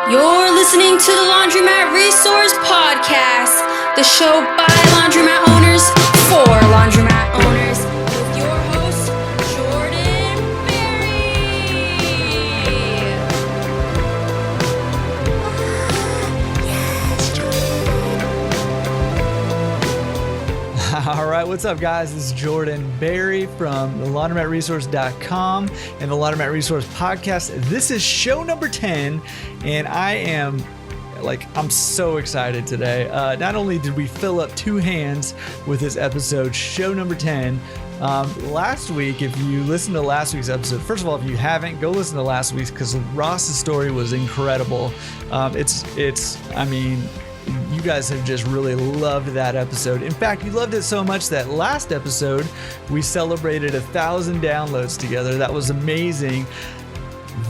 You're listening to the Laundromat Resource Podcast, the show by laundromat owners for laundromat owners, with your host, Jordan Berry. All right, what's up, guys? This is Jordan Berry from the laundromatresource.com and the Laundromat Resource Podcast. This is show number 10, and I'm so excited today. Not only did we fill up 2 hands with this episode, show number 10, last week, if you listened to last week's episode, first of all, if you haven't, go listen to last week's because Ross's story was incredible. You guys have just really loved that episode. In fact, you loved it so much that last episode, we celebrated 1,000 downloads together. That was amazing.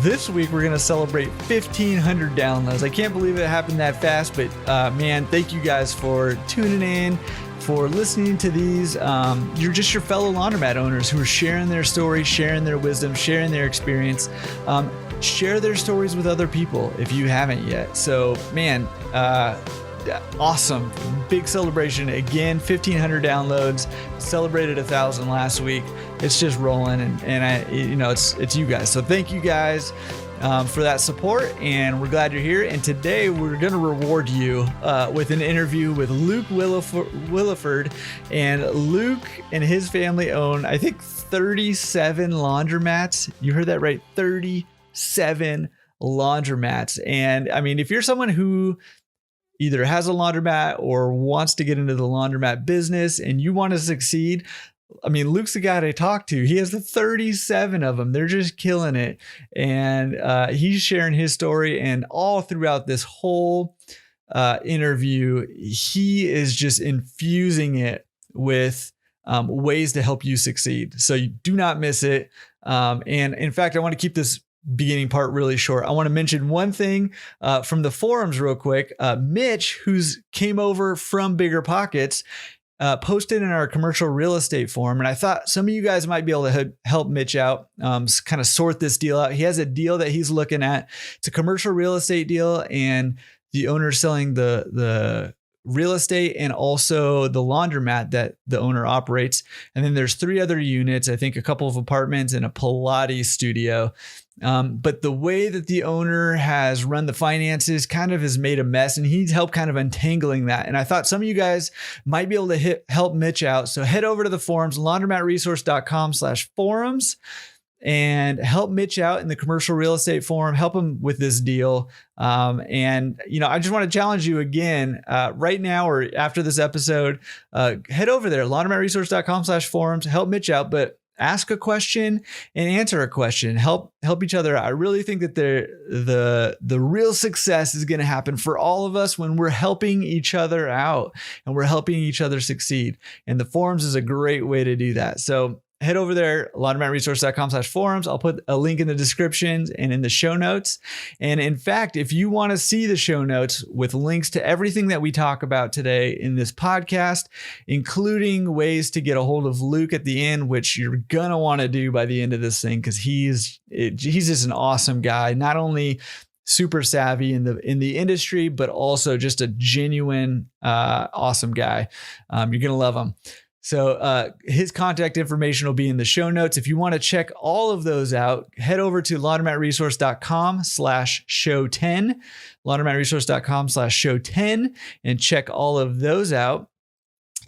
This week, we're going to celebrate 1,500 downloads. I can't believe it happened that fast, but man, thank you guys for tuning in, for listening to these. You're just your fellow laundromat owners who are sharing their stories, sharing their wisdom, sharing their experience. Share their stories with other people if you haven't yet. So, man, awesome. Big celebration. Again, 1,500 downloads, celebrated 1,000 last week. It's just rolling, and it's you guys. So thank you guys for that support, and we're glad you're here. And today we're going to reward you with an interview with Luke Williford. And Luke and his family own, I think, 37 laundromats. You heard that right, 37 laundromats. And I mean, if you're someone who either has a laundromat or wants to get into the laundromat business and you want to succeed, I mean, Luke's the guy to talk to. He has the 37 of them. They're just killing it. And he's sharing his story. And all throughout this whole interview, he is just infusing it with ways to help you succeed. So you do not miss it. And in fact, I want to keep this beginning part really short. I want to mention one thing from the forums real quick. Mitch, who's came over from Bigger Pockets, posted in our commercial real estate forum. And I thought some of you guys might be able to help Mitch out, kind of sort this deal out. He has a deal that he's looking at. It's a commercial real estate deal, and the owner's selling the real estate and also the laundromat that the owner operates. And then there's 3 other units, I think a couple of apartments and a Pilates studio. But the way that the owner has run the finances kind of has made a mess, and he needs help kind of untangling that. And I thought some of you guys might be able to help Mitch out. So head over to the forums, laundromatresource.com/forums, and help Mitch out in the commercial real estate forum, help him with this deal. And I just want to challenge you again, right now or after this episode, head over there, laundromatresource.com/forums, help Mitch out, but ask a question and answer a question. Help each other out. I really think that the real success is going to happen for all of us when we're helping each other out and we're helping each other succeed. And the forums is a great way to do that. So head over there, laundromatresource.com/forums. I'll put a link in the descriptions and in the show notes. And in fact, if you want to see the show notes with links to everything that we talk about today in this podcast, including ways to get a hold of Luke at the end, which you're going to want to do by the end of this thing, because he's just an awesome guy, not only super savvy in the industry, but also just a genuine, awesome guy. You're going to love him. So his contact information will be in the show notes. If you want to check all of those out, head over to laundromatresource.com/show10, laundromatresource.com/show10, and check all of those out.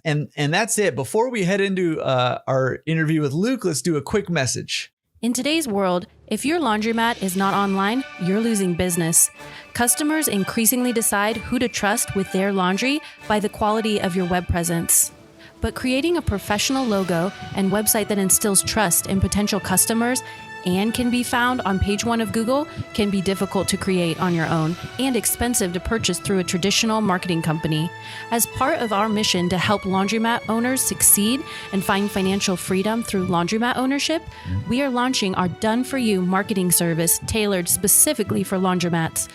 And that's it. Before we head into our interview with Luke, let's do a quick message. In today's world, if your laundromat is not online, you're losing business. Customers increasingly decide who to trust with their laundry by the quality of your web presence. But creating a professional logo and website that instills trust in potential customers and can be found on page 1 of Google can be difficult to create on your own and expensive to purchase through a traditional marketing company. As part of our mission to help laundromat owners succeed and find financial freedom through laundromat ownership, we are launching our done-for-you marketing service tailored specifically for laundromats.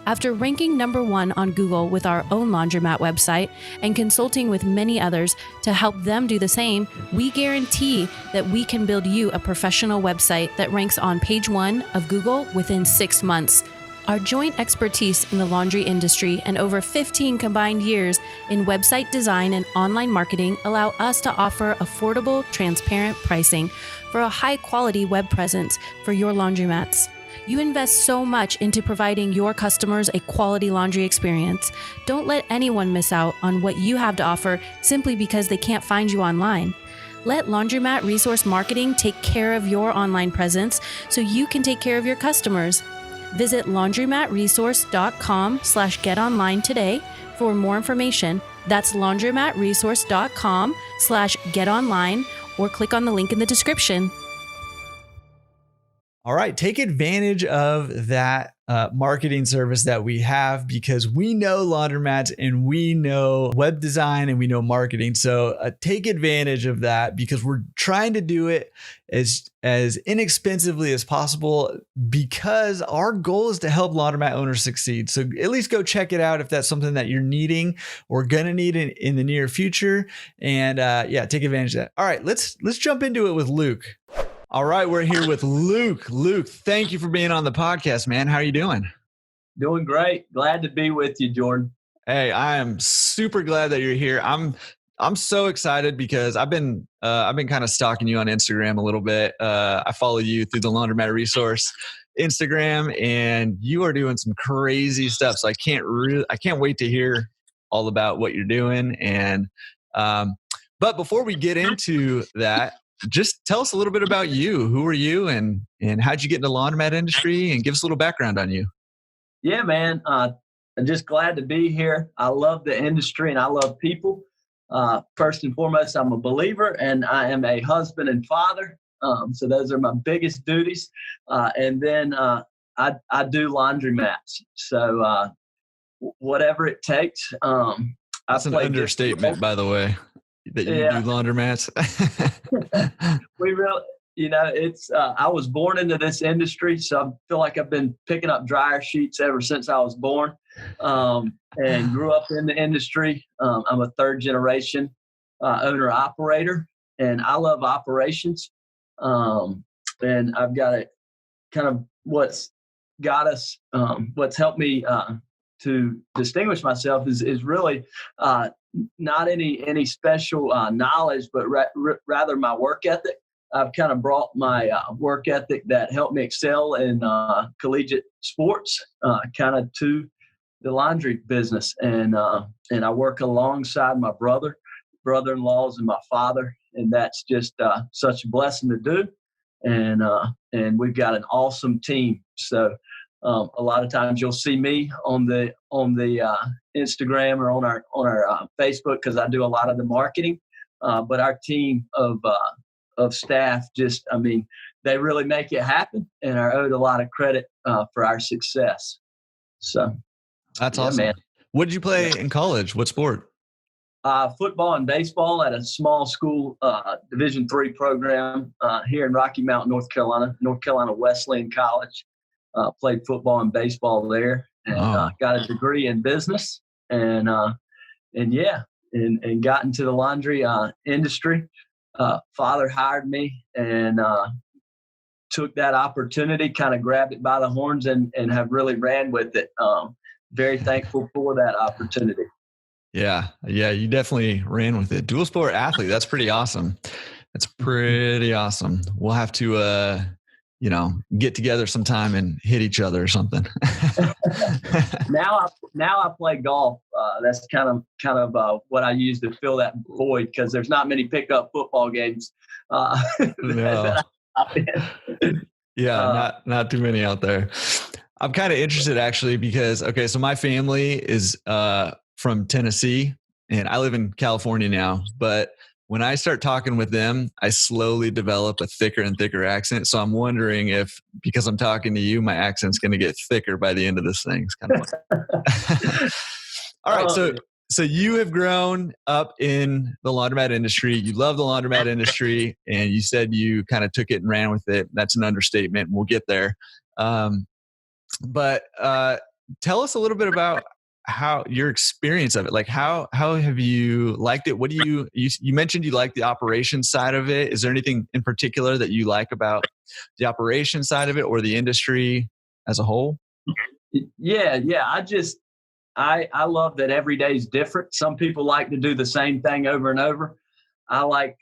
After ranking number 1 on Google with our own laundromat website and consulting with many others to help them do the same, we guarantee that we can build you a professional website that ranks on page 1 of Google within 6 months. Our joint expertise in the laundry industry and over 15 combined years in website design and online marketing allow us to offer affordable, transparent pricing for a high-quality web presence for your laundromats. You invest so much into providing your customers a quality laundry experience. Don't let anyone miss out on what you have to offer simply because they can't find you online. Let Laundromat Resource Marketing take care of your online presence so you can take care of your customers. Visit laundromatresource.com/getonline today for more information. That's laundromatresource.com/getonline or click on the link in the description. All right, take advantage of that marketing service that we have because we know laundromats and we know web design and we know marketing. So take advantage of that because we're trying to do it as inexpensively as possible because our goal is to help laundromat owners succeed. So at least go check it out if that's something that you're needing or gonna need in the near future. And take advantage of that. All right, let's jump into it with Luke. All right, we're here with Luke. Luke, thank you for being on the podcast, man. How are you doing? Doing great. Glad to be with you, Jordan. Hey, I am super glad that you're here. I'm so excited because I've been kind of stalking you on Instagram a little bit. I follow you through the Laundromat Resource Instagram, and you are doing some crazy stuff. So I can't wait to hear all about what you're doing. And but before we get into that, just tell us a little bit about you. Who are you and how'd you get into the laundromat industry, and give us a little background on you. Yeah, man. I'm just glad to be here. I love the industry and I love people. First and foremost, I'm a believer and I am a husband and father. So those are my biggest duties. And then I do laundromats. So whatever it takes. That's an understatement, by the way, that you do laundromats. We really, it's, I was born into this industry, so I feel like I've been picking up dryer sheets ever since I was born, and grew up in the industry. I'm a third generation owner operator, and I love operations. And I've got it kind of what's got us, what's helped me to distinguish myself is really not any special knowledge, but rather my work ethic. I've kind of brought my work ethic that helped me excel in collegiate sports kind of to the laundry business. And I work alongside my brother-in-laws and my father. And that's just such a blessing to do. And we've got an awesome team. So a lot of times you'll see me on the Instagram or on our Facebook because I do a lot of the marketing. But our team of staff they really make it happen and are owed a lot of credit for our success. So that's awesome. Man. What did you play in college? What sport? Football and baseball at a small school Division III program here in Rocky Mount, North Carolina Wesleyan College. Played football and baseball there, and got a degree in business, and got into the laundry industry. Father hired me and took that opportunity, kind of grabbed it by the horns, and have really ran with it. Very thankful for that opportunity. Yeah, you definitely ran with it. Dual sport athlete, that's pretty awesome. That's pretty awesome. We'll have to get together sometime and hit each other or something. Now I play golf. That's kind of what I use to fill that void because there's not many pickup football games. No. Not too many out there. I'm kind of interested actually because, so my family is from Tennessee and I live in California now, but when I start talking with them, I slowly develop a thicker and thicker accent. So I'm wondering if, because I'm talking to you, my accent's going to get thicker by the end of this thing. It's kind of all right. So you have grown up in the laundromat industry. You love the laundromat industry, and you said you kind of took it and ran with it. That's an understatement. We'll get there. But tell us a little bit about how your experience of it, like how have you liked it? What do you mentioned you like the operations side of it. Is there anything in particular that you like about the operations side of it or the industry as a whole? Yeah. I love that every day is different. Some people like to do the same thing over and over. I like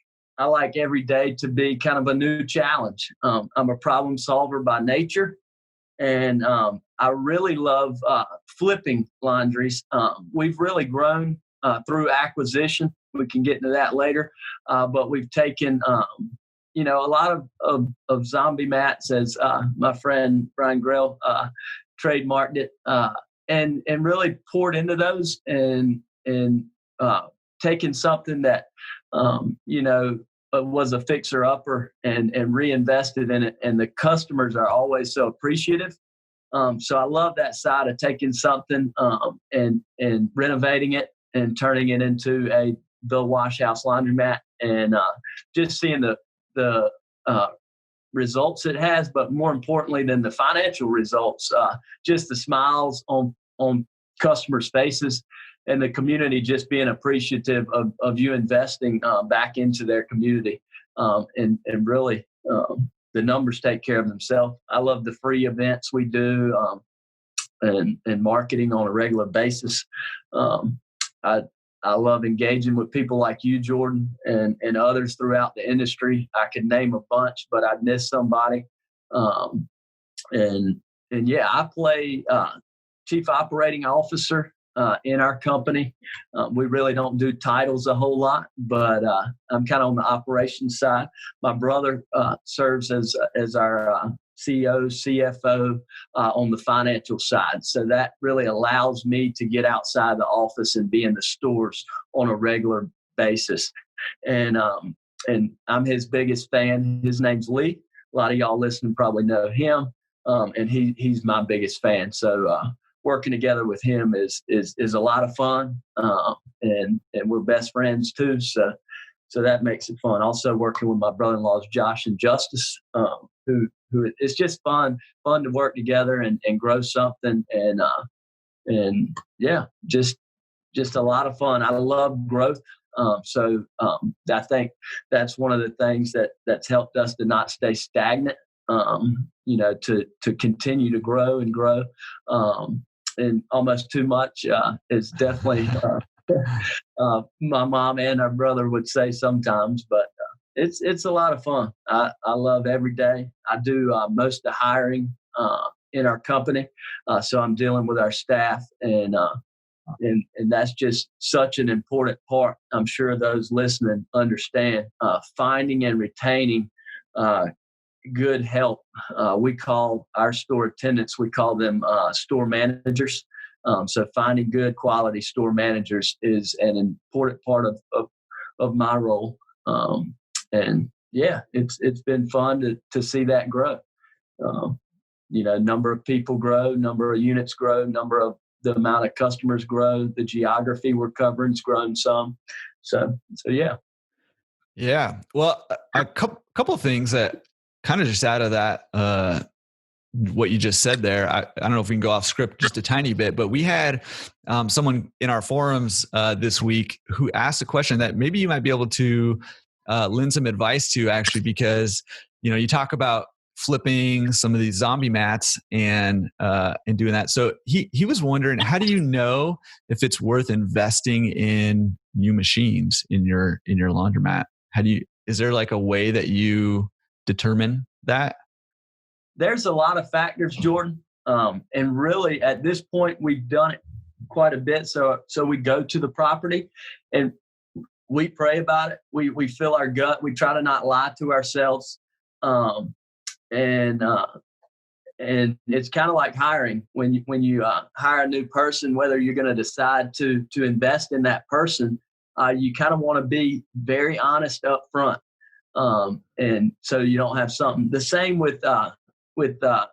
every day to be kind of a new challenge. I'm a problem solver by nature, and I really love flipping laundries. We've really grown through acquisition. We can get into that later, but we've taken a lot of zombie mats, as my friend Brian Grell trademarked it, and really poured into those and taken something that was a fixer upper and reinvested in it, and the customers are always so appreciative. So I love that side of taking something and renovating it and turning it into a Bill Wash House laundromat, and just seeing the results it has, but more importantly than the financial results, just the smiles on customers' faces, and the community just being appreciative of you investing back into their community, and really the numbers take care of themselves. I love the free events we do, and marketing on a regular basis. I love engaging with people like you, Jordan, and others throughout the industry. I could name a bunch, but I'd miss somebody. And yeah, I play Chief Operating Officer in our company. We really don't do titles a whole lot, but I'm kind of on the operations side. My brother serves as our CEO, CFO on the financial side. So that really allows me to get outside the office and be in the stores on a regular basis. And I'm his biggest fan. His name's Lee. A lot of y'all listening probably know him. And he's my biggest fan. So working together with him is a lot of fun. And we're best friends too. So that makes it fun. Also working with my brother-in-laws, Josh and Justice, who it's just fun to work together and grow something. And yeah, just a lot of fun. I love growth. So I think that's one of the things that's helped us to not stay stagnant, to continue to grow and grow. And almost too much is definitely my mom and our brother would say sometimes, but it's a lot of fun. I love every day. I do most of the hiring in our company, so I'm dealing with our staff, and that's just such an important part. I'm sure those listening understand finding and retaining good help. We call our store attendants, we call them store managers. So finding good quality store managers is an important part of my role. And yeah, it's been fun to see that grow. Number of people grow, number of units grow, the amount of customers grow, the geography we're covering's grown some. So yeah. Yeah. Well, a couple of things that kind of just out of that, what you just said there, I don't know if we can go off script just a tiny bit, but we had someone in our forums this week who asked a question that maybe you might be able to lend some advice to, actually, because you talk about flipping some of these zombie mats and doing that. So he was wondering, how do you know if it's worth investing in new machines in your laundromat? Is there like a way that you determine that? There's a lot of factors, Jordan. And really at this point, we've done it quite a bit. So we go to the property and we pray about it. We feel our gut. We try to not lie to ourselves. And it's kind of like hiring. When you hire a new person, whether you're going to decide to invest in that person, you kind of want to be very honest up front. And so you don't have something. The same with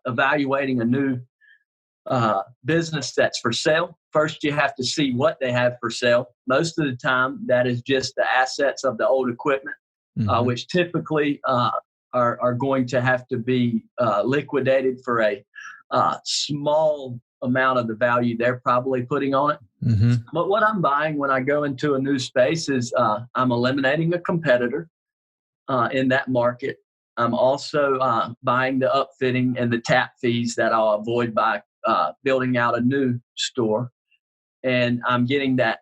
evaluating a new business that's for sale. First, you have to see what they have for sale. Most of the time, that is just the assets of the old equipment, which typically are going to have to be liquidated for a small amount of the value they're probably putting on it. Mm-hmm. But what I'm buying when I go into a new space is I'm eliminating a competitor in that market. I'm also buying the upfitting and the tap fees that I'll avoid by building out a new store, and I'm getting that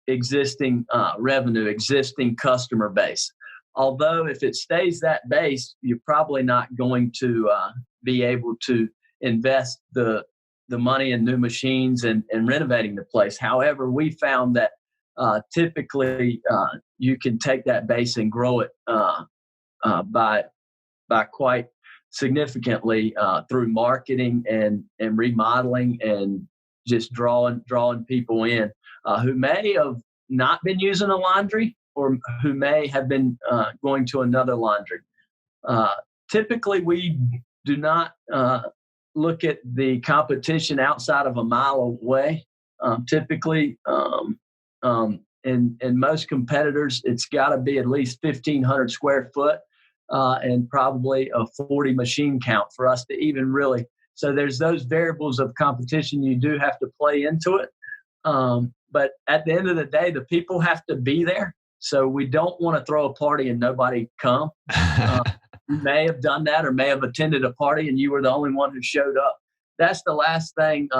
existing revenue, existing customer base. Although if it stays that base, you're probably not going to be able to invest the money in new machines and renovating the place. However, we found that typically you can take that base and grow it by quite significantly through marketing and remodeling and just drawing people in who may have not been using a laundry or who may have been going to another laundry. Typically, we do not look at the competition outside of a mile away. Typically, and most competitors, it's got to be at least 1,500 square foot and probably a 40 machine count for us to even really. So there's those variables of competition you do have to play into it. But at the end of the day, the people have to be there. So we don't want to throw a party and nobody come. You may have done that or may have attended a party and you were the only one who showed up. That's the last thing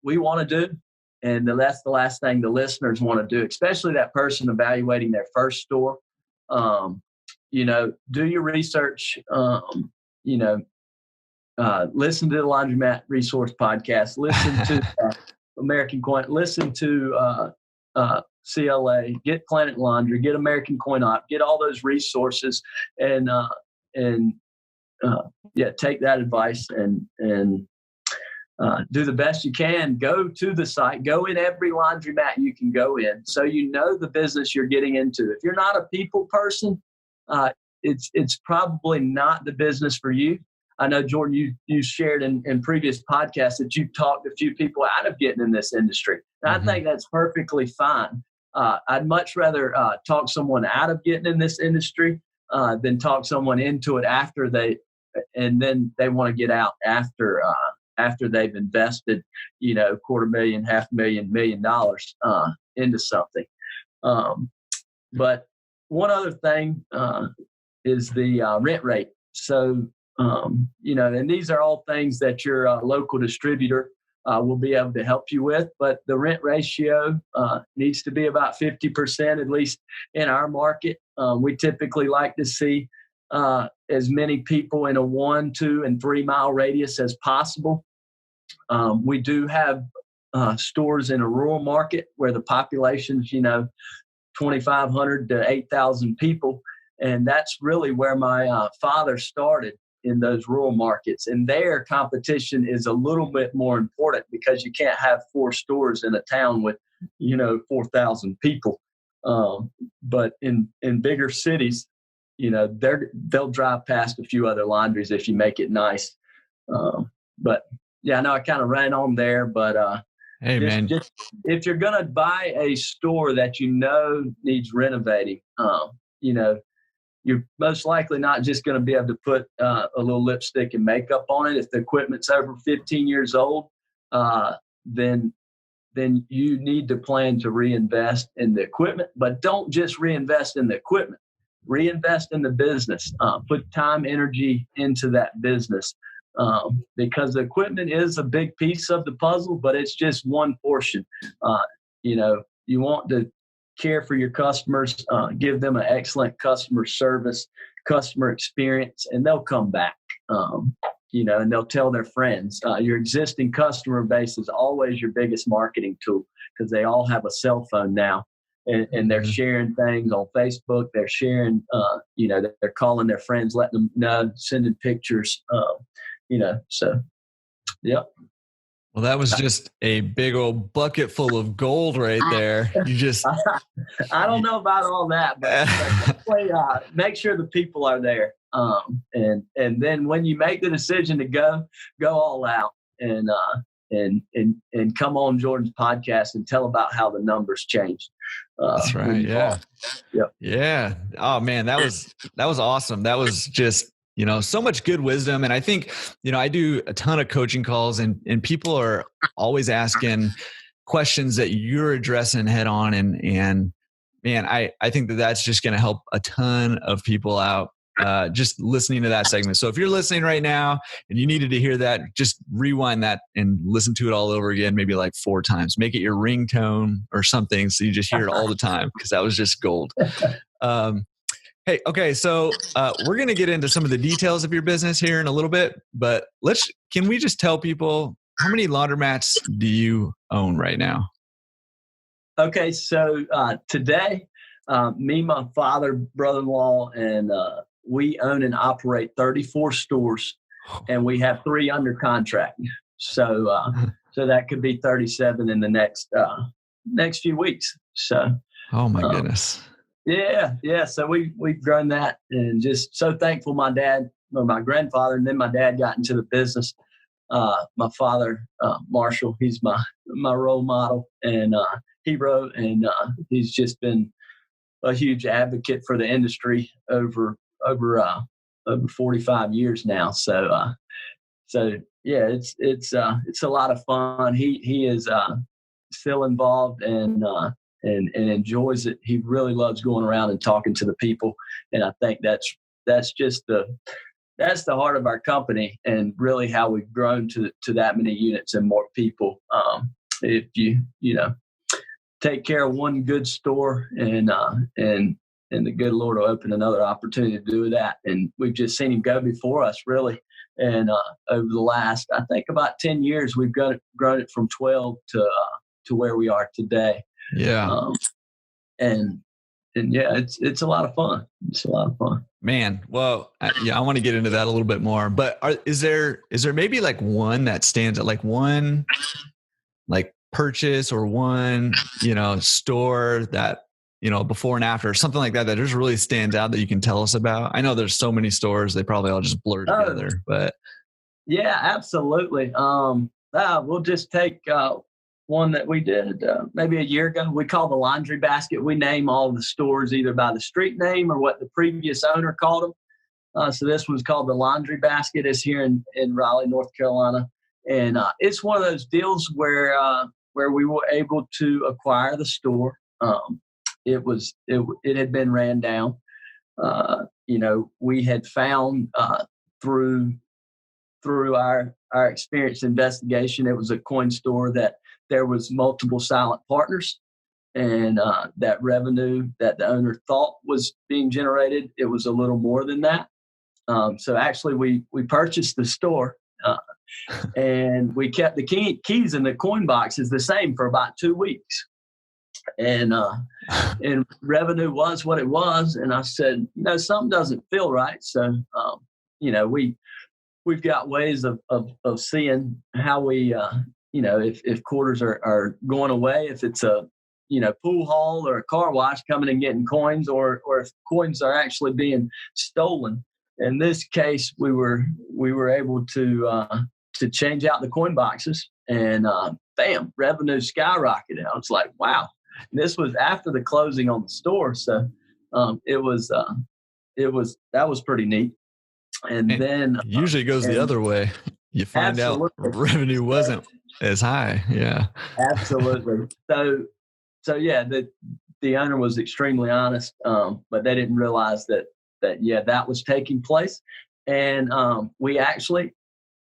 we want to do. And that's the last thing the listeners want to do, especially that person evaluating their first store. Do your research, listen to the Laundromat Resource Podcast, listen to American Coin, listen to CLA, get Planet Laundry, get American Coin Op, get all those resources and take that advice and do the best you can. Go to the site, go in every laundromat you can go in so you know the business you're getting into. If you're not a people person, it's probably not the business for you. I know, Jordan, you shared in previous podcasts that you've talked a few people out of getting in this industry. And I think that's perfectly fine. I'd much rather talk someone out of getting in this industry than talk someone into it and then they want to get out after they've invested, $250,000, $500,000, $1 million into something. But one other thing is the rent rate. So, and these are all things that your local distributor will be able to help you with. But the rent ratio needs to be about 50%, at least in our market. We typically like to see as many people in a 1, 2, and 3 mile radius as possible. We do have stores in a rural market where the population's, 2,500 to 8,000 people. And that's really where my father started, in those rural markets. And their competition is a little bit more important because you can't have 4 stores in a town with, 4,000 people. But in bigger cities, they'll drive past a few other laundries if you make it nice. But yeah, I know I kind of ran on there, but hey, man, if you're going to buy a store that needs renovating, you're most likely not just going to be able to put a little lipstick and makeup on it. If the equipment's over 15 years old, then you need to plan to reinvest in the equipment. But don't just reinvest in the equipment. Reinvest in the business. Put time, energy into that business. Because the equipment is a big piece of the puzzle, but it's just one portion. You want to care for your customers, give them an excellent customer service, customer experience, and they'll come back, and they'll tell their friends. Your existing customer base is always your biggest marketing tool because they all have a cell phone now. And they're sharing things on Facebook. They're sharing, they're calling their friends, letting them know, sending pictures, so, yep. Well, that was just a big old bucket full of gold right there. You just... I don't know about all that, but definitely, make sure the people are there. And then when you make the decision to go all out and come on Jordan's podcast and tell about how the numbers changed. That's right. Yeah. Yep. Yeah. Oh man, that was awesome. That was just, so much good wisdom. And I think, I do a ton of coaching calls and people are always asking questions that you're addressing head on. And man, I think that's just going to help a ton of people out. just listening to that segment. So if you're listening right now and you needed to hear that, just rewind that and listen to it all over again, maybe like 4 times. Make it your ringtone or something so you just hear it all the time, because that was just gold. Hey, okay, so we're going to get into some of the details of your business here in a little bit, but can we just tell people, how many laundromats do you own right now? Okay, so today, me, my father, brother-in-law, and we own and operate 34 stores, and we have 3 under contract. So that could be 37 in the next few weeks. So, oh my goodness. Yeah. So we've grown that, and just so thankful. My grandfather, and then my dad got into the business. My father, Marshall, he's my role model and hero, and he's just been a huge advocate for the industry over 45 years now. So yeah, it's a lot of fun. He is still involved and enjoys it. He really loves going around and talking to the people, and I think that's just that's the heart of our company, and really how we've grown to that many units and more people. If you take care of one good store, and the good Lord will open another opportunity to do that. And we've just seen him go before us, really. And over the last, I think, about 10 years, we've grown it from 12 to where we are today. Yeah. And yeah, it's a lot of fun. It's a lot of fun, man. Well, I want to get into that a little bit more, but is there maybe like one that stands out, like one, like purchase or one, store that, before and after or something like that just really stands out that you can tell us about? I know there's so many stores, they probably all just blur together, but. Yeah, absolutely. We'll just take, one that we did maybe a year ago. We call the Laundry Basket. We name all the stores either by the street name or what the previous owner called them. So this one's called the Laundry Basket. It's here in Raleigh, North Carolina. And it's one of those deals where we were able to acquire the store. It had been ran down. We had found through our experience investigation, it was a coin store that there was multiple silent partners, and that revenue that the owner thought was being generated, it was a little more than that. So actually we purchased the store, and we kept the keys in the coin boxes the same for about 2 weeks. And revenue was what it was. And I said, something doesn't feel right. So, we've got ways of seeing how we, if quarters are going away, if it's a, pool hall or a car wash coming and getting coins, or if coins are actually being stolen. In this case, we were able to change out the coin boxes, and bam, revenue skyrocketed. I was like, wow. And this was after the closing on the store, so that was pretty neat. And then usually it goes the other way. You find out revenue wasn't as high. Yeah, absolutely. So yeah, the owner was extremely honest, but they didn't realize that was taking place. And we actually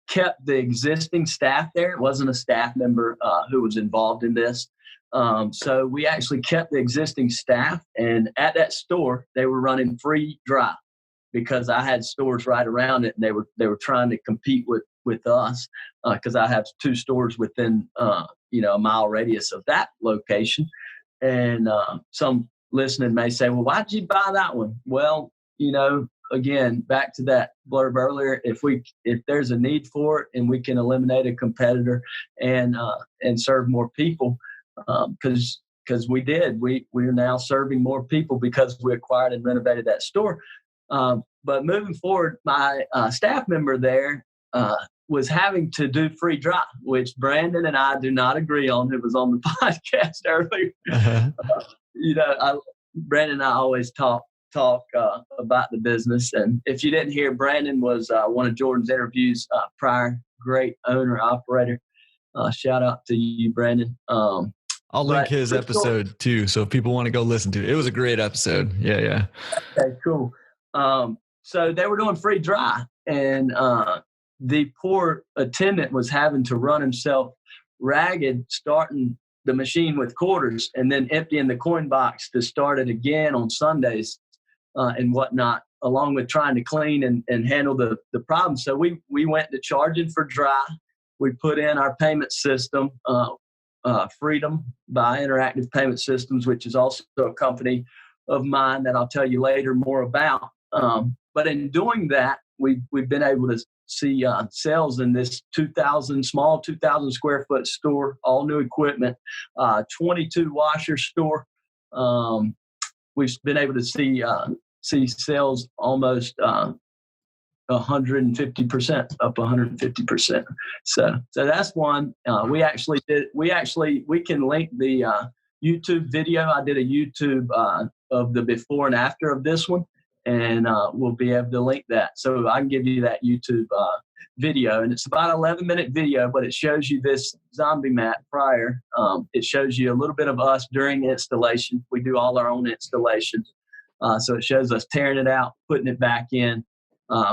kept the existing staff there. It wasn't a staff member who was involved in this. So we actually kept the existing staff, and at that store they were running free dry, because I had stores right around it, and they were trying to compete with us, because I have 2 stores within a mile radius of that location. And some listening may say, well, why'd you buy that one? Well, again, back to that blurb earlier, if there's a need for it and we can eliminate a competitor and serve more people, because we did, we're now serving more people because we acquired and renovated that store. But moving forward, my staff member there was having to do free dry, which Brandon and I do not agree on, who was on the podcast earlier. Uh-huh. Brandon and I always talk about the business. And if you didn't hear, Brandon was one of Jordan's interviews prior. Great owner, operator. Shout out to you, Brandon. I'll link his episode too, so if people want to go listen to it. It was a great episode. Yeah. Okay, cool. so they were doing free dry, and the poor attendant was having to run himself ragged, starting the machine with quarters and then emptying the coin box to start it again on Sundays and whatnot, along with trying to clean and handle the problem. So we went to charging for dry. We put in our payment system, Freedom by Interactive Payment Systems, which is also a company of mine that I'll tell you later more about. But in doing that, we've been able to see sales in this 2,000 square foot store, all new equipment, 22 washer store. We've been able to see sales almost 150%, up 150%. So that's one. We can link the YouTube video. I did a YouTube of the before and after of this one, and we'll be able to link that. So I can give you that YouTube video, and it's about an 11-minute video, but it shows you this zombie mat prior. It shows you a little bit of us during installation. We do all our own installations. So it shows us tearing it out, putting it back in.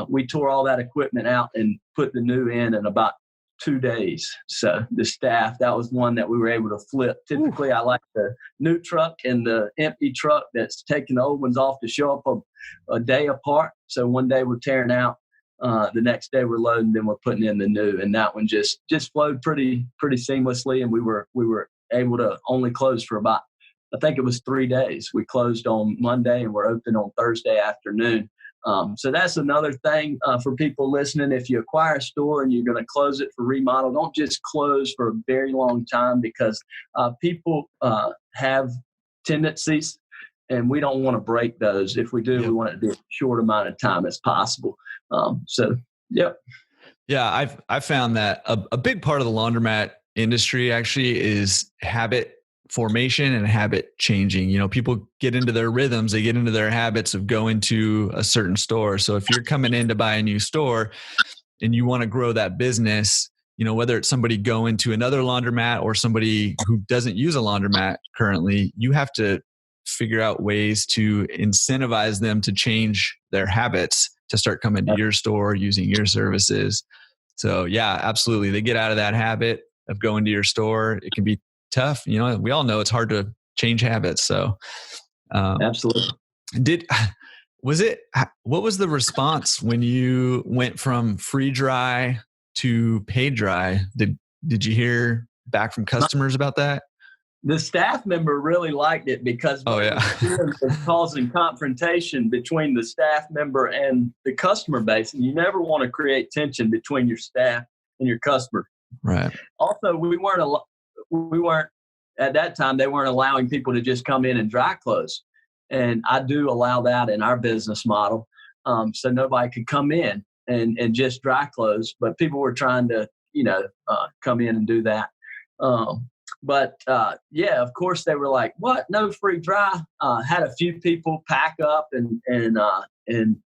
We tore all that equipment out and put the new in about 2 days. So the staff, that was one that we were able to flip. Typically, I like the new truck and the empty truck that's taking the old ones off to show up a day apart. So one day we're tearing out, the next day we're loading, then we're putting in the new. And that one just flowed pretty seamlessly. And we were able to only close for about, I think it was 3 days. We closed on Monday and we're open on Thursday afternoon. So that's another thing for people listening. If you acquire a store and you're going to close it for remodel, don't just close for a very long time, because people have tendencies, and we don't want to break those. If we do, we want it to be a short amount of time as possible. Yep. Yeah, I've found that a big part of the laundromat industry actually is habit formation and habit changing. You know, people get into their rhythms, they get into their habits of going to a certain store. So if you're coming in to buy a new store and you want to grow that business, you know, whether it's somebody going to another laundromat or somebody who doesn't use a laundromat currently, you have to figure out ways to incentivize them to change their habits to start coming to your store, using your services. So yeah, absolutely. They get out of that habit of going to your store. It can be tough. You know, we all know it's hard to change habits. So, absolutely. What was the response when you went from free dry to paid dry? Did you hear back from customers about that? The staff member really liked it, because it's causing confrontation between the staff member and the customer base. And you never want to create tension between your staff and your customer. Right. Also, we weren't at that time, they weren't allowing people to just come in and dry close. And I do allow that in our business model. So nobody could come in and just dry close, but people were trying to, come in and do that. But of course they were like, what? No free dry. Had a few people pack up and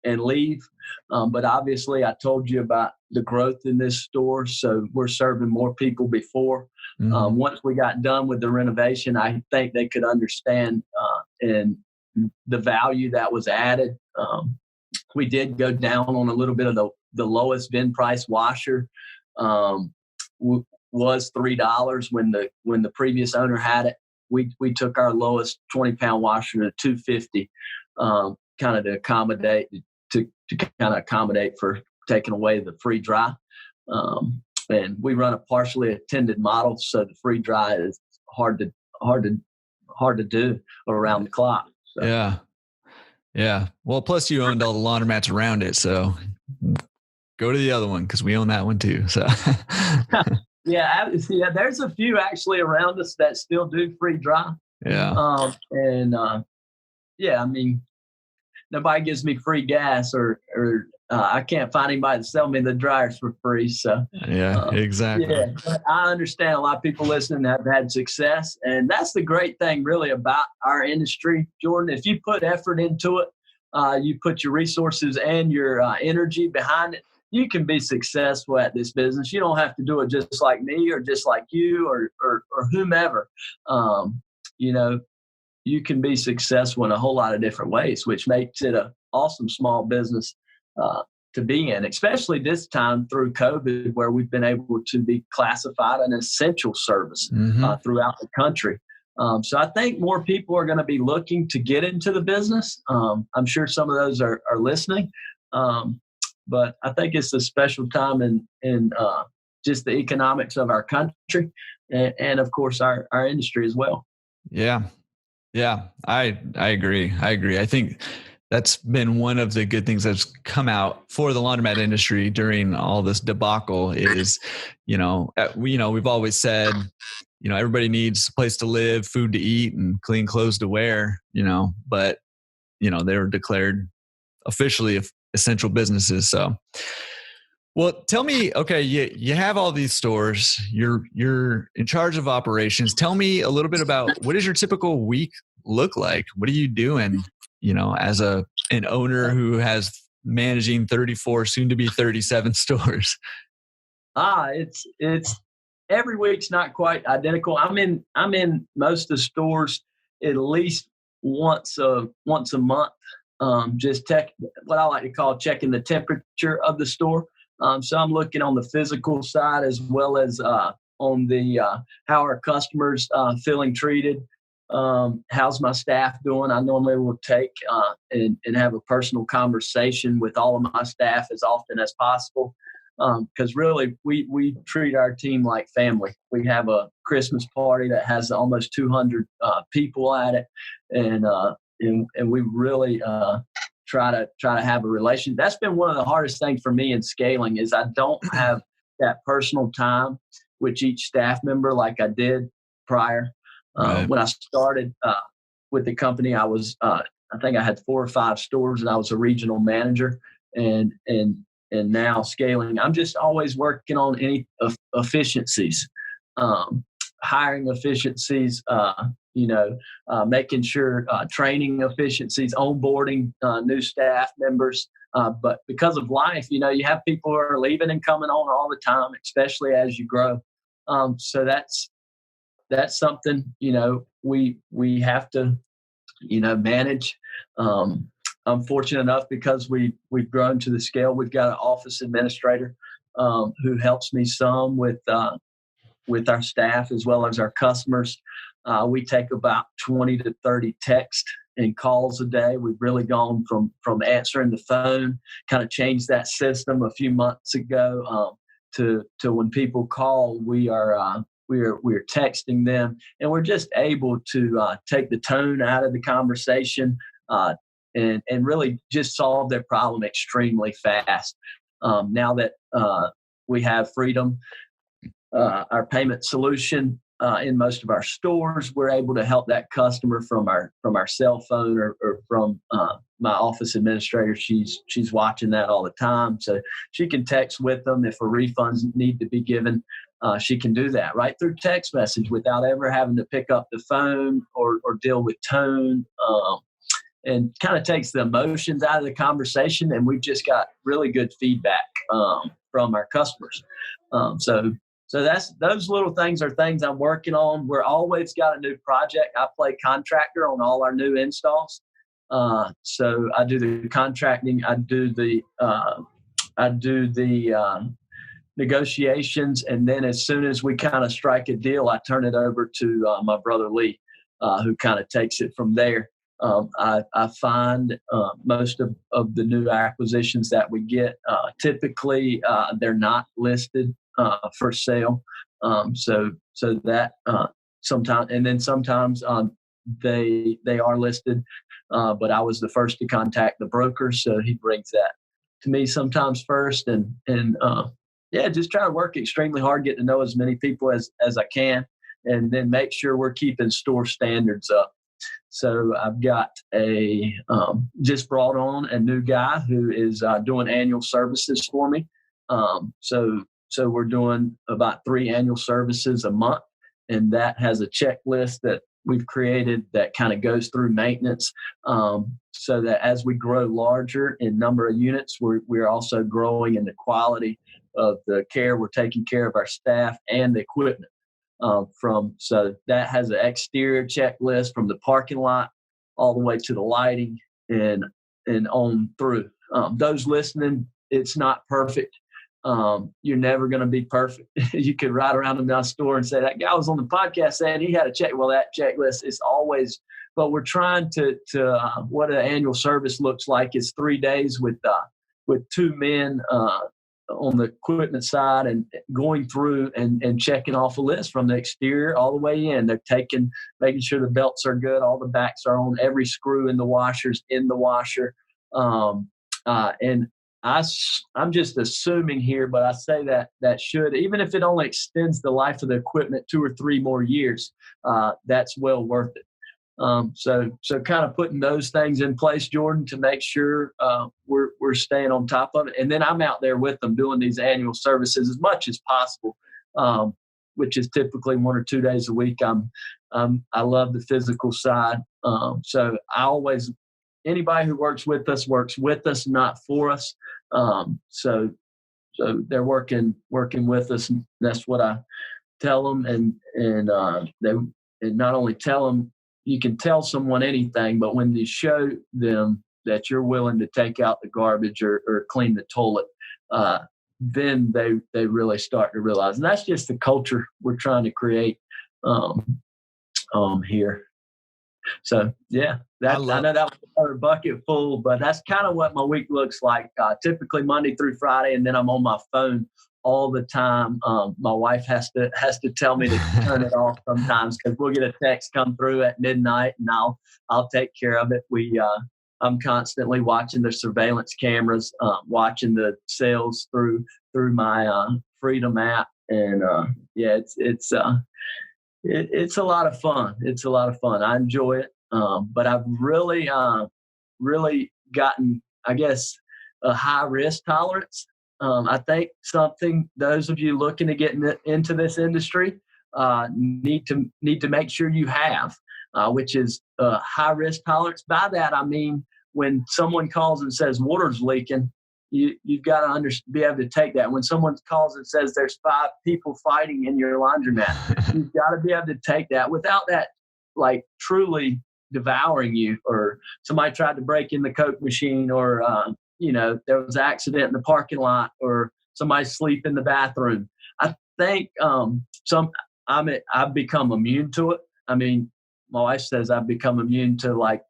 leave. But obviously I told you about the growth in this store. So we're serving more people before. Mm-hmm. Once we got done with the renovation, I think they could understand and the value that was added. We did go down on a little bit of the lowest bin price washer. Was $3 when the previous owner had it. We took our lowest 20-pound washer to $250, kind of to accommodate for taking away the free dry. And we run a partially attended model, so the free dry is hard to do around the clock. So. Yeah. Well, plus you owned all the laundromats around it, so go to the other one because we own that one too. So. Yeah, there's a few actually around us that still do free dry. Yeah. I mean, nobody gives me free gas or I can't find anybody to sell me the dryers for free. So yeah, exactly. Yeah, I understand a lot of people listening have had success, and that's the great thing really about our industry, Jordan. If you put effort into it, you put your resources and your energy behind it, you can be successful at this business. You don't have to do it just like me or just like you or whomever. You can be successful in a whole lot of different ways, which makes it an awesome small business to be in, especially this time through COVID, where we've been able to be classified an essential service throughout the country. So I think more people are going to be looking to get into the business. I'm sure some of those are listening, but I think it's a special time in just the economics of our country and of course our industry as well. Yeah. I agree. I think that's been one of the good things that's come out for the laundromat industry during all this debacle is, we've always said, everybody needs a place to live, food to eat, and clean clothes to wear, but, they were declared officially essential businesses. So, well, tell me, okay, you have all these stores, you're in charge of operations. Tell me a little bit about what does your typical week look like? What are you doing, as an owner who has managing 34, soon to be 37 stores? It's every week's not quite identical. I'm in most of the stores at least once a month. Just what I like to call checking the temperature of the store. So I'm looking on the physical side as well as on the how our customers feeling treated. How's my staff doing? I normally will take and have a personal conversation with all of my staff as often as possible. Because really, we treat our team like family. We have a Christmas party that has almost 200 people at it, and we really try to have a relation. That's been one of the hardest things for me in scaling is I don't have that personal time with each staff member like I did prior. Right. When I started with the company, I was I think I had 4 or 5 stores and I was a regional manager, and now scaling, I'm just always working on any efficiencies, hiring efficiencies, making sure training efficiencies, onboarding new staff members. But because of life, you have people who are leaving and coming on all the time, especially as you grow. So that's something, we have to, manage. I'm fortunate enough because we've grown to the scale. We've got an office administrator who helps me some with our staff as well as our customers. We take about 20 to 30 texts and calls a day. We've really gone from answering the phone, kind of changed that system a few months ago to when people call, we're texting them, and we're just able to take the tone out of the conversation and really just solve their problem extremely fast. Now that we have Freedom, our payment solution in most of our stores, we're able to help that customer from our cell phone or from my office administrator. She's watching that all the time, so she can text with them if a refunds need to be given. She can do that right through text message without ever having to pick up the phone or deal with tone, and kind of takes the emotions out of the conversation. And we've just got really good feedback from our customers. So that's those little things are things I'm working on. We're always got a new project. I play contractor on all our new installs. So I do the contracting. I do the negotiations, and then as soon as we kind of strike a deal, I turn it over to my brother Lee, who kind of takes it from there. I find most of the new acquisitions that we get, typically they're not listed for sale. So that sometimes, and then sometimes they are listed, but I was the first to contact the broker, so he brings that to me sometimes first, and just try to work extremely hard, get to know as many people as I can, and then make sure we're keeping store standards up. So I've got just brought on a new guy who is doing annual services for me. So we're doing about 3 annual services a month, and that has a checklist that we've created that kind of goes through maintenance, so that as we grow larger in number of units, we're also growing in the quality of the care we're taking care of our staff and the equipment. So that has an exterior checklist from the parking lot all the way to the lighting and on through. Those listening, it's not perfect. You're never going to be perfect. You could ride around in the store and say, that guy was on the podcast saying he had a check. Well, that checklist is always, but we're trying to what an annual service looks like is 3 days with 2 men on the equipment side and going through and checking off a list from the exterior all the way in. They're making sure the belts are good. All the backs are on, every screw in the washer's in the washer. And I'm just assuming here, but I say that should, even if it only extends the life of the equipment 2 or 3 more years, that's well worth it. So kind of putting those things in place, Jordan, to make sure we're staying on top of it. And then I'm out there with them doing these annual services as much as possible, which is typically 1 or 2 days a week. I love the physical side. So anybody who works with us, not for us. So they're working with us. And that's what I tell them. And not only tell them, you can tell someone anything, but when you show them that you're willing to take out the garbage or clean the toilet, then they really start to realize. And that's just the culture we're trying to create here. So, yeah, I know that was another bucket full, but that's kind of what my week looks like. Typically Monday through Friday, and then I'm on my phone all the time. My wife has to tell me to turn it off sometimes because we'll get a text come through at midnight, and I'll take care of it. I'm constantly watching the surveillance cameras, watching the sales through my Freedom app, and it's a lot of fun. It's a lot of fun. I enjoy it, but I've really gotten, I guess, a high risk tolerance. I think something those of you looking to get into this industry need to make sure you have, which is high risk tolerance. By that I mean when someone calls and says water's leaking, you've got to be able to take that. When someone calls and says there's 5 people fighting in your laundromat, you've got to be able to take that without that like truly devouring you, or somebody tried to break in the Coke machine, or there was an accident in the parking lot, or somebody sleep in the bathroom. I think I've become immune to it. I mean, my wife says I've become immune to like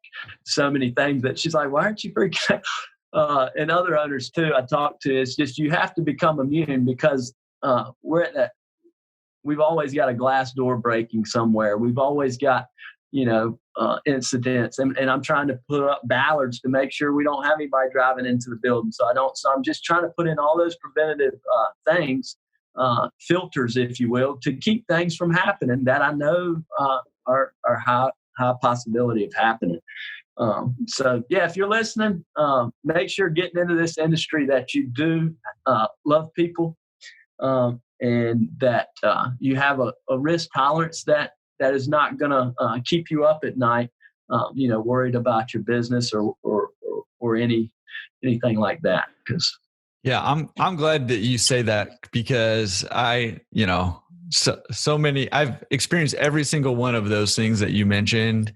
so many things that she's like, why aren't you freaking out? And other owners too I talk to, it's just you have to become immune because we're at that. We've always got a glass door breaking somewhere. We've always got incidents, and I'm trying to put up ballards to make sure we don't have anybody driving into the building. So I'm just trying to put in all those preventative things, filters, if you will, to keep things from happening that I know are high possibility of happening. So yeah, if you're listening, make sure getting into this industry that you do love people, and that you have a risk tolerance that is not going to keep you up at night, worried about your business or anything like that. Because I'm glad that you say that, because so many, I've experienced every single one of those things that you mentioned,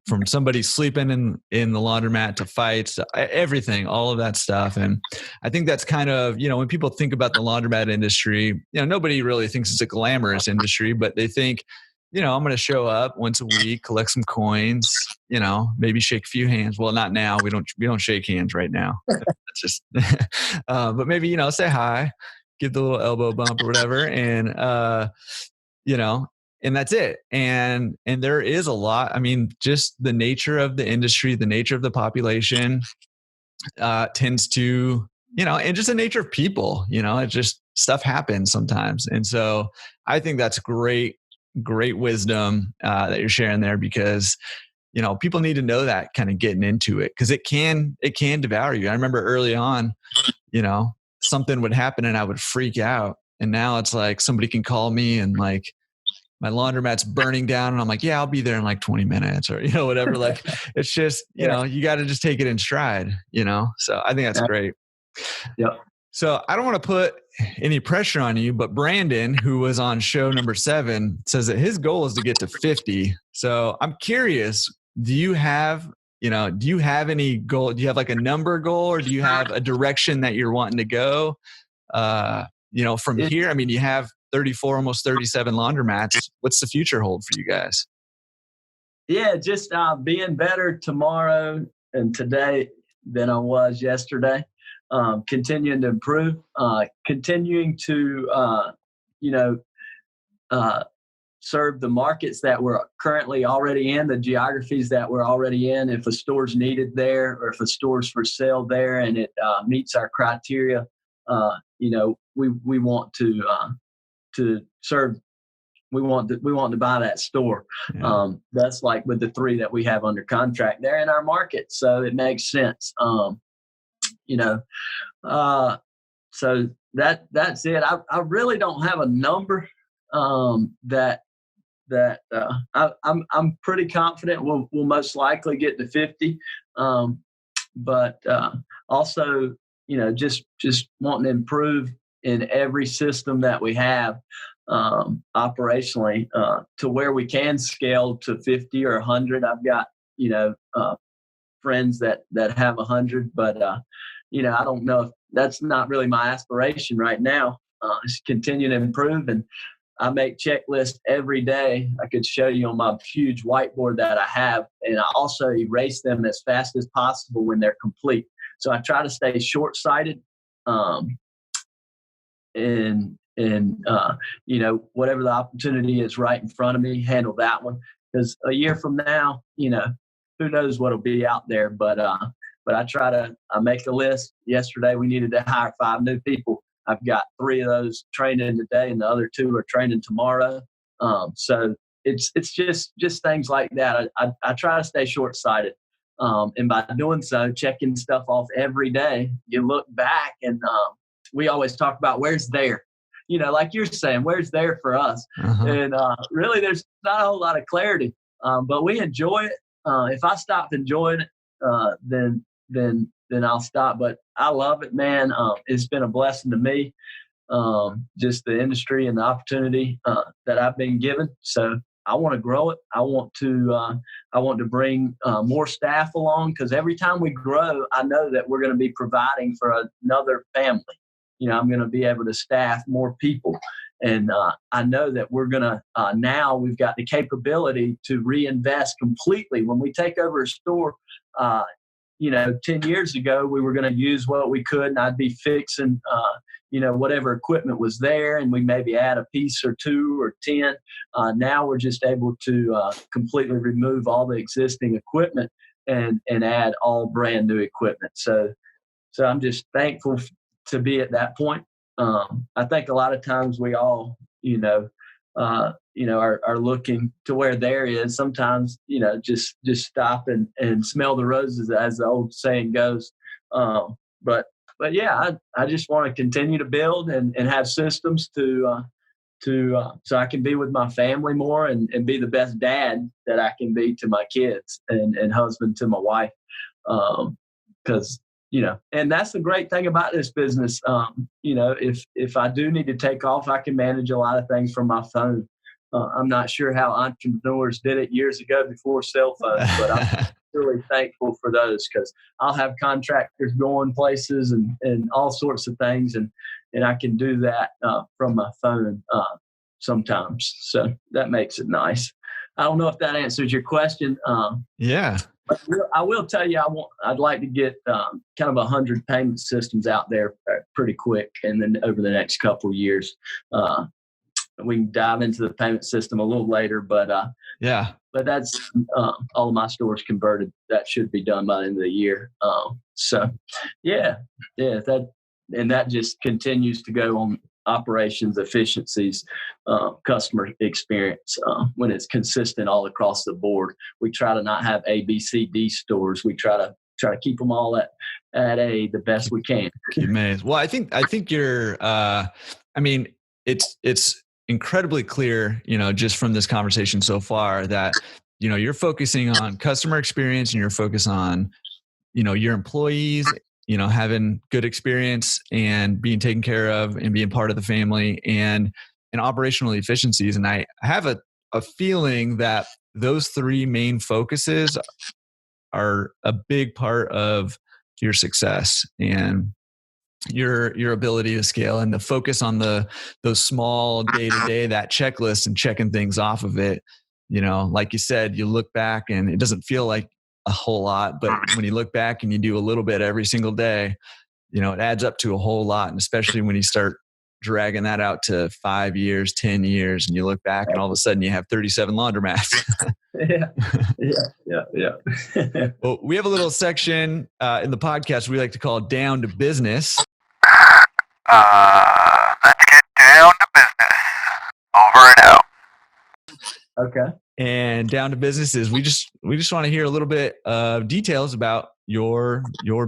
from somebody sleeping in the laundromat to fights, everything, all of that stuff. And I think that's kind of, when people think about the laundromat industry, nobody really thinks it's a glamorous industry, but they think, I'm going to show up once a week, collect some coins, maybe shake a few hands. Well, not now. We don't shake hands right now. That's just, but maybe, say hi, give the little elbow bump or whatever. And, and that's it. And there is a lot. I mean, just the nature of the industry, the nature of the population tends to, and just the nature of people, it just stuff happens sometimes. And so I think that's great wisdom that you're sharing there, because, people need to know that kind of getting into it, because it can devour you. I remember early on, something would happen and I would freak out. And now it's like somebody can call me and like, my laundromat's burning down, and I'm like, yeah, I'll be there in like 20 minutes or, whatever. Like, it's just, you got to just take it in stride, So I think that's great. Yep. So I don't want to put any pressure on you, but Brandon, who was on show number 7, says that his goal is to get to 50. So I'm curious, do you have, do you have any goal? Do you have like a number goal, or do you have a direction that you're wanting to go? From here, I mean, you have 34, almost 37 laundromats. What's the future hold for you guys? Yeah, just being better tomorrow and today than I was yesterday. Continuing to improve, continuing to, serve the markets that we're currently already in, the geographies that we're already in. If a store's needed there, or if a store's for sale there and it meets our criteria, we want to serve. We want to buy that store. Yeah. That's like with the 3 that we have under contract. They're in our market, so it makes sense. So that's it. I really don't have a number I'm pretty confident we'll most likely get to 50. But also, just wanting to improve in every system that we have operationally to where we can scale to 50 or 100. I've got, friends that have 100, but I don't know if that's not really my aspiration right now. Just continue to improve, and I make checklists every day. I could show you on my huge whiteboard that I have, and I also erase them as fast as possible when they're complete. So I try to stay short-sighted, and whatever the opportunity is right in front of me, handle that one. Because a year from now, who knows what'll be out there. But I make a list. Yesterday we needed to hire 5 new people. I've got 3 of those training today, and the other 2 are training tomorrow. So it's just things like that. I try to stay short-sighted. And by doing so, checking stuff off every day, you look back, and we always talk about where's there. Like you're saying, where's there for us? Uh-huh. And really, there's not a whole lot of clarity, but we enjoy it. If I stop enjoying it, then I'll stop. But I love it, man. It's been a blessing to me, just the industry and the opportunity that I've been given. So I want to grow it. I want to bring more staff along, because every time we grow, I know that we're going to be providing for another family. I'm going to be able to staff more people. And I know that we're going to, now we've got the capability to reinvest completely. When we take over a store, 10 years ago, we were going to use what we could, and I'd be fixing, whatever equipment was there, and we maybe add a piece or 2 or 10. Now we're just able to completely remove all the existing equipment and add all brand new equipment. So I'm just thankful to be at that point. I think a lot of times we all, are looking to where there is. Sometimes, just stop and smell the roses, as the old saying goes. But yeah, I just want to continue to build and have systems to so I can be with my family more and be the best dad that I can be to my kids and husband to my wife. Because and that's the great thing about this business. If I do need to take off, I can manage a lot of things from my phone. I'm not sure how entrepreneurs did it years ago before cell phones, but I'm really thankful for those, because I'll have contractors going places and all sorts of things, and I can do that from my phone sometimes. So that makes it nice. I don't know if that answers your question. Yeah. I will tell you, I'd like to get kind of 100 payment systems out there pretty quick, and then over the next couple of years, we can dive into the payment system a little later. But yeah, but that's all of my stores converted. That should be done by the end of the year. So yeah, that just continues to go on operations efficiencies, customer experience. When it's consistent all across the board, we try to not have A, B, C, D stores. We try to keep them all at A the best we can. Well, I think you're. It's incredibly clear, just from this conversation so far, that you're focusing on customer experience, and you're focused on your employees, having good experience and being taken care of and being part of the family, and operational efficiencies. And I have a feeling that those 3 main focuses are a big part of your success and your ability to scale, and the focus on those small day to day, that checklist and checking things off of it. Like you said, you look back and it doesn't feel like a whole lot, but when you look back and you do a little bit every single day, it adds up to a whole lot. And especially when you start dragging that out to 5 years, 10 years, and you look back and all of a sudden you have 37 laundromats. Yeah. Well, we have a little section in the podcast we like to call Down to Business. Let's get down to business. Over and out. Okay. And Down to Business is we just want to hear a little bit of details about your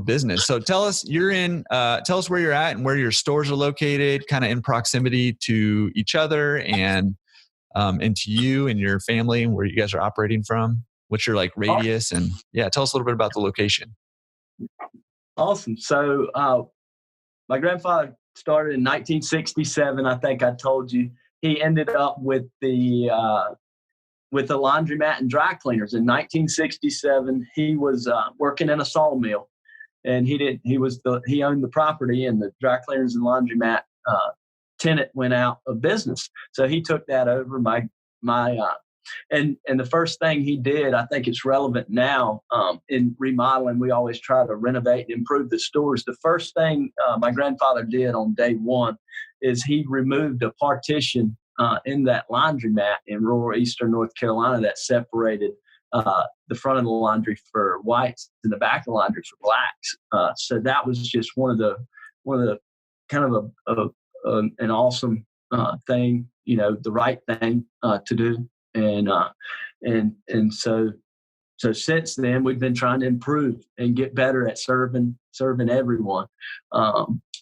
business. So tell us tell us where you're at and where your stores are located, kind of in proximity to each other and to you and your family, and where you guys are operating from. What's your radius? And tell us a little bit about the location. Awesome. So my grandfather started in 1967. I think I told you. He ended up with the laundromat and dry cleaners in 1967. He was working in a sawmill, and he owned the property, and the dry cleaners and laundromat tenant went out of business. So he took that over. And the first thing he did, I think it's relevant now in remodeling. We always try to renovate and improve the stores. The first thing my grandfather did on day one is he removed a partition in that laundromat in rural eastern North Carolina that separated the front of the laundry for whites and the back of the laundry for blacks. So that was just one of the kind of an awesome thing, the right thing to do. And so since then we've been trying to improve and get better at serving everyone.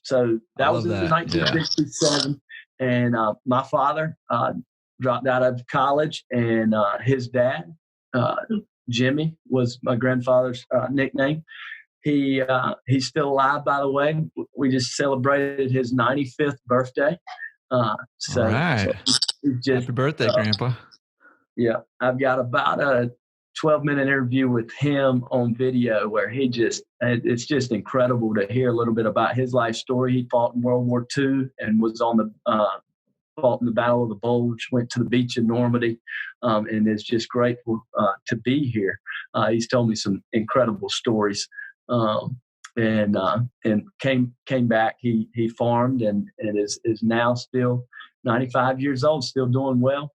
So that was in 1967. Yeah. And my father dropped out of college, and his dad, Jimmy, was my grandfather's nickname. He's still alive, by the way. We just celebrated his 95th birthday. All right. Happy birthday, Grandpa. Yeah, I've got about a 12-minute interview with him on video where it's just incredible to hear a little bit about his life story. He fought in World War II and was fought in the Battle of the Bulge, went to the beach in Normandy, and is just grateful to be here. He's told me some incredible stories, and came back. He farmed and is now still 95 years old, still doing well.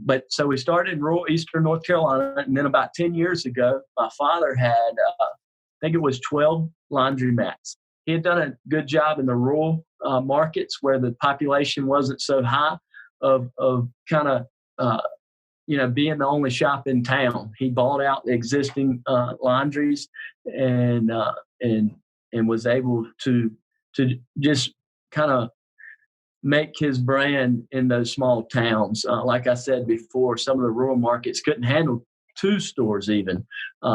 But so we started in rural eastern North Carolina, and then about 10 years ago, my father had, I think it was 12 laundromats. He had done a good job in the rural markets where the population wasn't so high of kind of, being the only shop in town. He bought out the existing laundries and was able to just kind of make his brand in those small towns. Like I said before, some of the rural markets couldn't handle 2 stores even.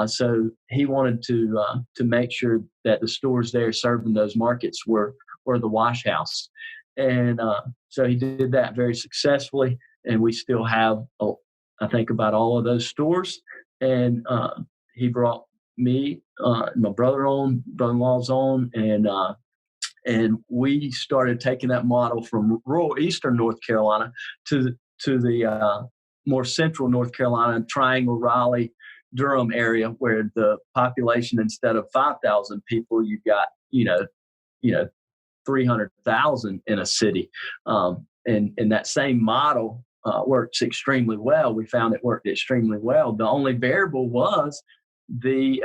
So he wanted to make sure that the stores there serving those markets were the wash house. And so he did that very successfully. And we still have, I think, about all of those stores. And he brought me, my brother-in-law's on, and we started taking that model from rural eastern North Carolina to the more central North Carolina, Triangle, Raleigh, Durham area, where the population, instead of 5,000 people, you've got 300,000 in a city. And that same model works extremely well. We found it worked extremely well. The only variable was the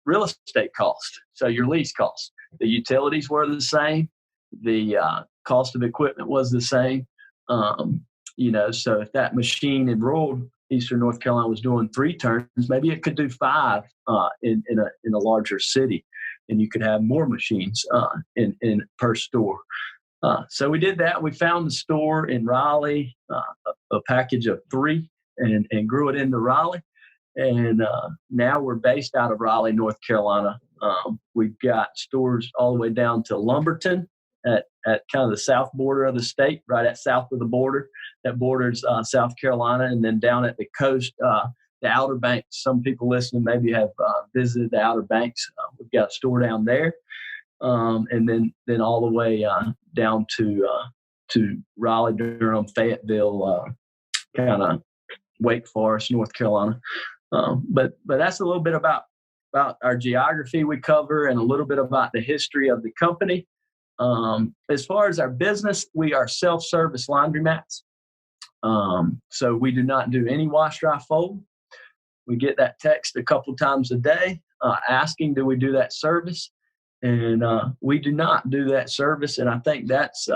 real estate cost. So your lease cost. The utilities were the same. The cost of equipment was the same. So if that machine in rural eastern North Carolina was doing 3 turns, maybe it could do 5 in a larger city, and you could have more machines in per store. So we did that. We found the store in Raleigh, a package of 3, and grew it into Raleigh. And now we're based out of Raleigh, North Carolina. We've got stores all the way down to Lumberton at kind of the south border of the state, right at south of the border. That borders South Carolina, and then down at the coast the Outer Banks. Some people listening maybe have visited the Outer Banks. We've got a store down there, and then all the way down to Raleigh, Durham, Fayetteville, kind of Wake Forest, North Carolina. But that's a little bit about our geography we cover, and a little bit about the history of the company. As far as our business, we are self-service laundromats. So we do not do any wash, dry, fold. We get that text a couple times a day asking, do we do that service? And we do not do that service. And I think that's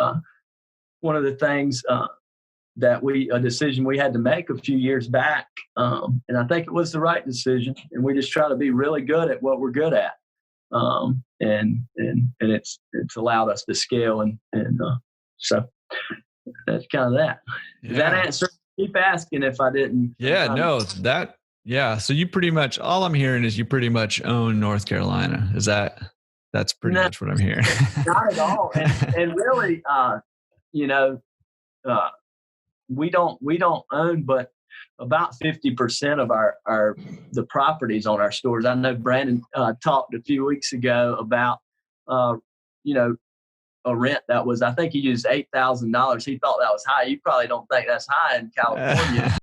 one of the things a decision we had to make a few years back. And I think it was the right decision. And we just try to be really good at what we're good at. And it's allowed us to scale. And so that's kind of that. Does that answer? Keep asking if I didn't. Yeah, no, so you pretty much, all I'm hearing is you pretty much own North Carolina. That's pretty much what I'm hearing. Not at all. And really, we don't own, but about 50% of the properties on our stores. I know Brandon talked a few weeks ago about, a rent that was, I think he used $8,000. He thought that was high. You probably don't think that's high in California.